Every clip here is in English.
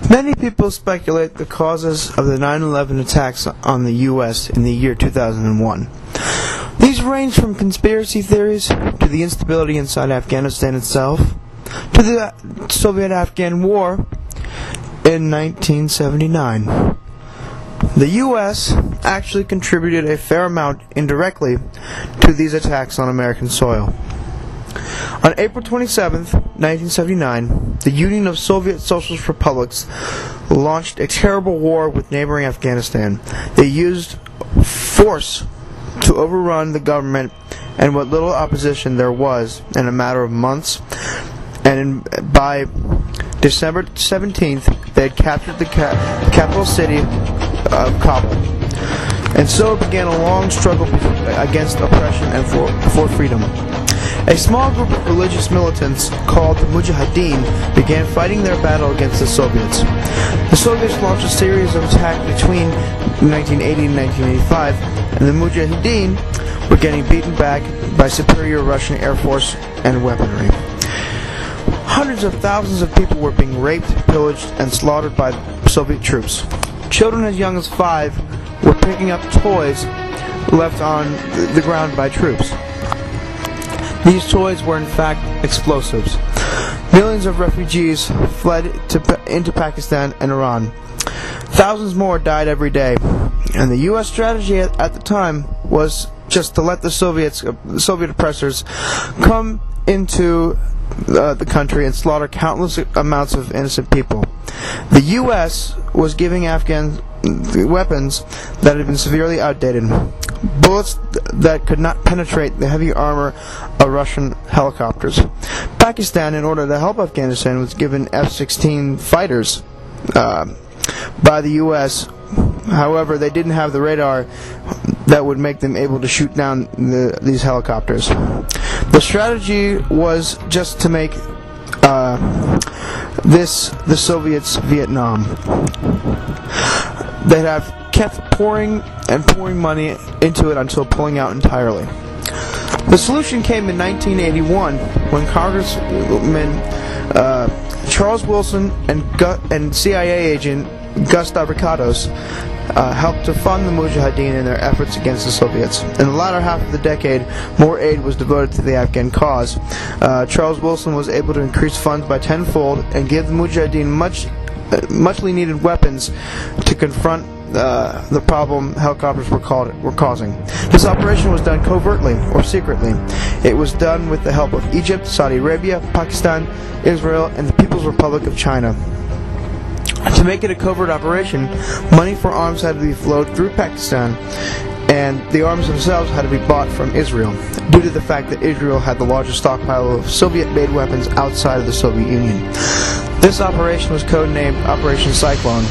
Many people speculate the causes of the 9/11 attacks on the U.S. in the year 2001. These range from conspiracy theories to the instability inside Afghanistan itself to the Soviet-Afghan War in 1979. The U.S. actually contributed a fair amount indirectly to these attacks on American soil. On April 27, 1979, the Union of Soviet Socialist Republics launched a terrible war with neighboring Afghanistan. They used force to overrun the government and what little opposition there was in a matter of months, and by December 17th, they had captured the capital city of Kabul. And so began a long struggle against oppression and for freedom. A small group of religious militants called the Mujahideen began fighting their battle against the Soviets. The Soviets launched a series of attacks between 1980 and 1985, and the Mujahideen were getting beaten back by superior Russian Air Force and weaponry. Hundreds of thousands of people were being raped, pillaged, and slaughtered by Soviet troops. Children as young as 5 were picking up toys left on the ground by troops. These toys were in fact explosives. Millions of refugees fled into Pakistan and Iran. Thousands more died every day. And the U.S. strategy at the time was just to let the Soviet oppressors come into the country and slaughter countless amounts of innocent people. The U.S. was giving Afghans weapons that had been severely outdated. Bullets that could not penetrate the heavy armor of Russian helicopters. Pakistan, in order to help Afghanistan, was given F-16 fighters by the U.S. However, they didn't have the radar that would make them able to shoot down these helicopters. The strategy was just to make the Soviets Vietnam. They'd have kept pouring money into it until pulling out entirely. The solution came in 1981 when Congressman Charles Wilson and CIA agent Gus Stavrokatos helped to fund the Mujahideen in their efforts against the Soviets. In the latter half of the decade, more aid was devoted to the Afghan cause. Charles Wilson was able to increase funds by tenfold and give the Mujahideen muchly needed weapons to confront the problem helicopters were causing. This operation was done covertly or secretly. It was done with the help of Egypt, Saudi Arabia, Pakistan, Israel, and the People's Republic of China. To make it a covert operation, money for arms had to be flowed through Pakistan, and the arms themselves had to be bought from Israel, due to the fact that Israel had the largest stockpile of Soviet-made weapons outside of the Soviet Union. This operation was codenamed Operation Cyclone.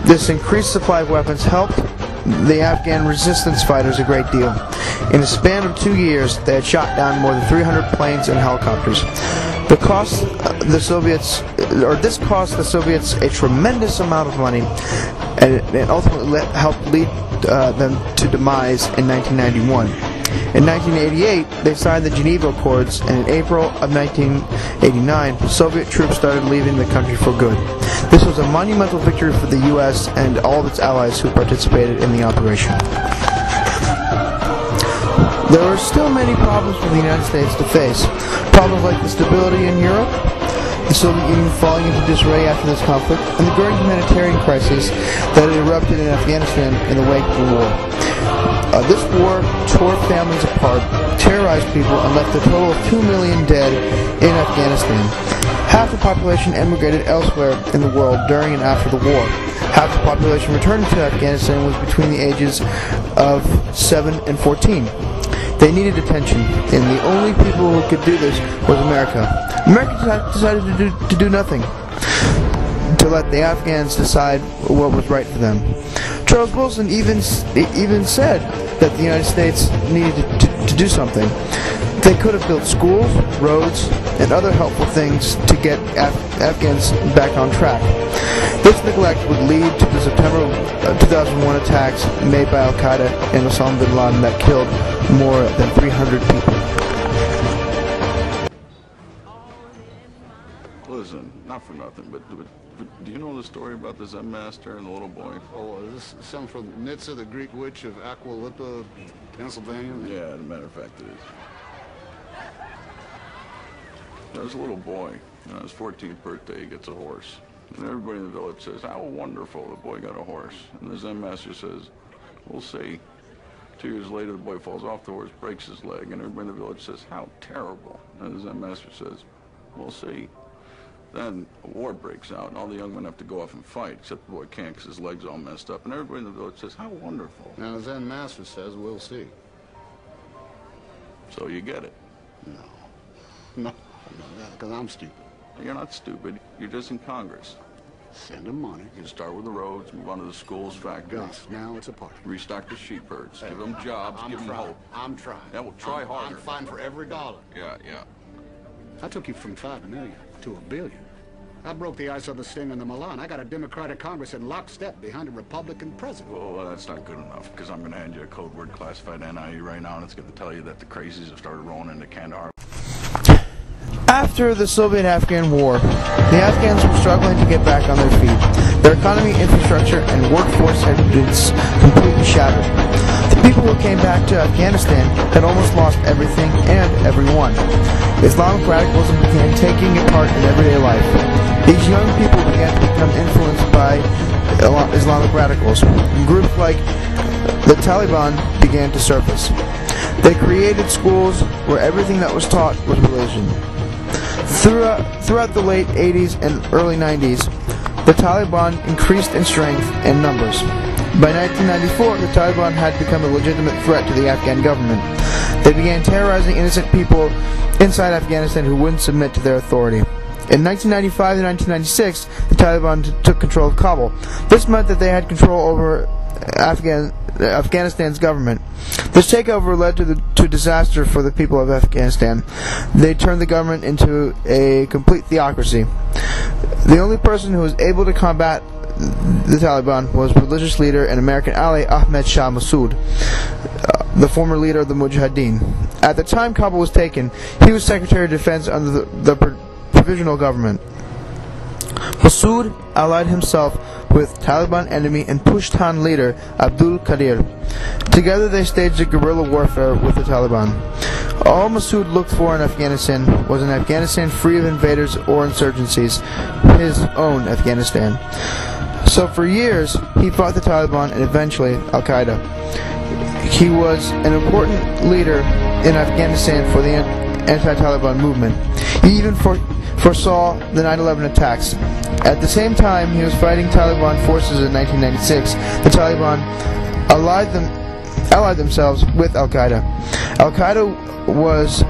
This increased supply of weapons helped the Afghan resistance fighters a great deal. In a span of 2 years, they had shot down more than 300 planes and helicopters. This cost the Soviets a tremendous amount of money, and it ultimately helped lead them to demise in 1991. In 1988, they signed the Geneva Accords, and in April of 1989, Soviet troops started leaving the country for good. This was a monumental victory for the U.S. and all of its allies who participated in the operation. There were still many problems for the United States to face. Problems like the stability in Europe, the Soviet Union falling into disarray after this conflict, and the growing humanitarian crisis that had erupted in Afghanistan in the wake of the war. This war tore families apart, terrorized people, and left a total of 2 million dead in Afghanistan. Half the population emigrated elsewhere in the world during and after the war. Half the population returning to Afghanistan was between the ages of 7 and 14. They needed attention, and the only people who could do this was America. America decided to do nothing, to let the Afghans decide what was right for them. Charles Wilson even said that the United States needed to do something. They could have built schools, roads, and other helpful things to get Afghans back on track. This neglect would lead to the September 2001 attacks made by Al-Qaeda and Osama bin Laden that killed more than 300 people. Listen, now for nothing, but do you know the story about the Zen master and the little boy? Oh, is this something from Nitsa, the Greek witch of Aquilippa, Pennsylvania? Yeah, as a matter of fact, it is. There's a little boy. On his 14th birthday, he gets a horse. And everybody in the village says, how wonderful, the boy got a horse. And the Zen master says, we'll see. 2 years later, the boy falls off the horse, breaks his leg, and everybody in the village says, how terrible. And the Zen master says, we'll see. Then a war breaks out, and all the young men have to go off and fight, except the boy can't because his leg's all messed up. And everybody in the village says, how wonderful. Now, the Zen master says, we'll see. So you get it. No, because I'm stupid. You're not stupid. You're just in Congress. Send them money. You start with the roads, move on to the schools, factories. Gus, now it's a party. Restock the sheep herds. Give them jobs, give them hope. I'm trying. Yeah, well, try harder. I'm fighting for every dollar. Yeah. I took you from 5 million to $1 billion. I broke the ice of the sting in the Milan. I got a Democratic Congress in lockstep behind a Republican president. Well, that's not good enough, because I'm going to hand you a code word classified NIE right now, and it's going to tell you that the crazies have started rolling into Kandahar. After the Soviet-Afghan War, the Afghans were struggling to get back on their feet. Their economy, infrastructure, and workforce had been completely shattered. The people who came back to Afghanistan had almost lost everything and everyone. Islamic radicalism began taking a part in everyday life. These young people began to become influenced by Islamic radicals. Groups like the Taliban began to surface. They created schools where everything that was taught was religion. Throughout the late 80s and early 90s, the Taliban increased in strength and numbers. By 1994, the Taliban had become a legitimate threat to the Afghan government. They began terrorizing innocent people inside Afghanistan who wouldn't submit to their authority. In 1995 and 1996, the Taliban took control of Kabul. This meant that they had control over Afghanistan's government. This takeover led to disaster for the people of Afghanistan. They turned the government into a complete theocracy. The only person who was able to combat the Taliban was religious leader and American ally Ahmed Shah Massoud, the former leader of the Mujahideen. At the time Kabul was taken, he was Secretary of Defense under the provisional government. Massoud allied himself with Taliban enemy and Pushtun leader Abdul Qadir. Together they staged a guerrilla warfare with the Taliban. All Massoud looked for in Afghanistan was an Afghanistan free of invaders or insurgencies, his own Afghanistan. So for years he fought the Taliban and eventually Al-Qaeda. He was an important leader in Afghanistan for the anti-Taliban movement. He even foresaw the 9/11 attacks. At the same time he was fighting Taliban forces in 1996, the Taliban allied themselves with Al-Qaeda. Al-Qaeda was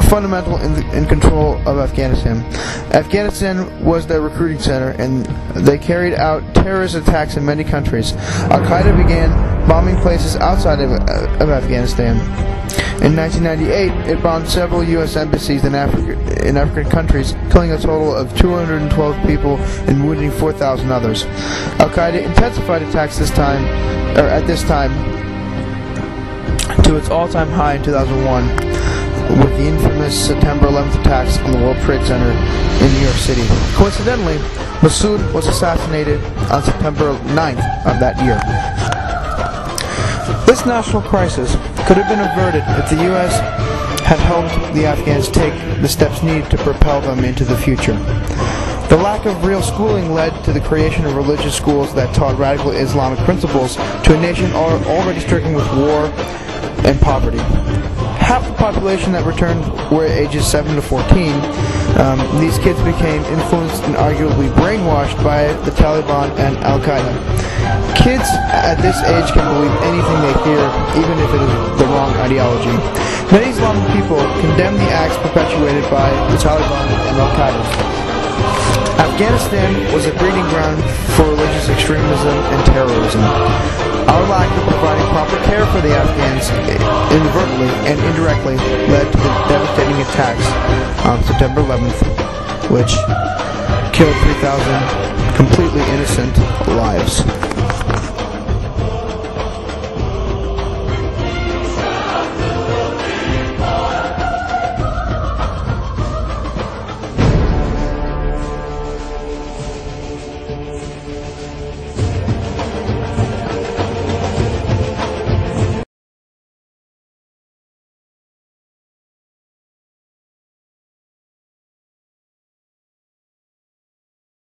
fundamental in control of Afghanistan. Afghanistan was their recruiting center, and they carried out terrorist attacks in many countries. Al-Qaeda began bombing places outside of Afghanistan. In 1998, it bombed several U.S. embassies in African countries, killing a total of 212 people and wounding 4,000 others. Al-Qaeda intensified attacks at this time to its all-time high in 2001, with the infamous September 11th attacks on the World Trade Center in New York City. Coincidentally, Massoud was assassinated on September 9th of that year. This national crisis could have been averted if the U.S. had helped the Afghans take the steps needed to propel them into the future. The lack of real schooling led to the creation of religious schools that taught radical Islamic principles to a nation already stricken with war and poverty. Half the population that returned were ages 7 to 14. These kids became influenced and arguably brainwashed by the Taliban and Al-Qaeda. Kids at this age can believe anything they hear, even if it is the wrong ideology. Many Islamic people condemn the acts perpetuated by the Taliban and Al-Qaeda. Afghanistan was a breeding ground for religious extremism and terrorism. Our lack of providing proper care for the Afghans inadvertently and indirectly led to the devastating attacks on September 11th, which killed 3,000 completely innocent lives.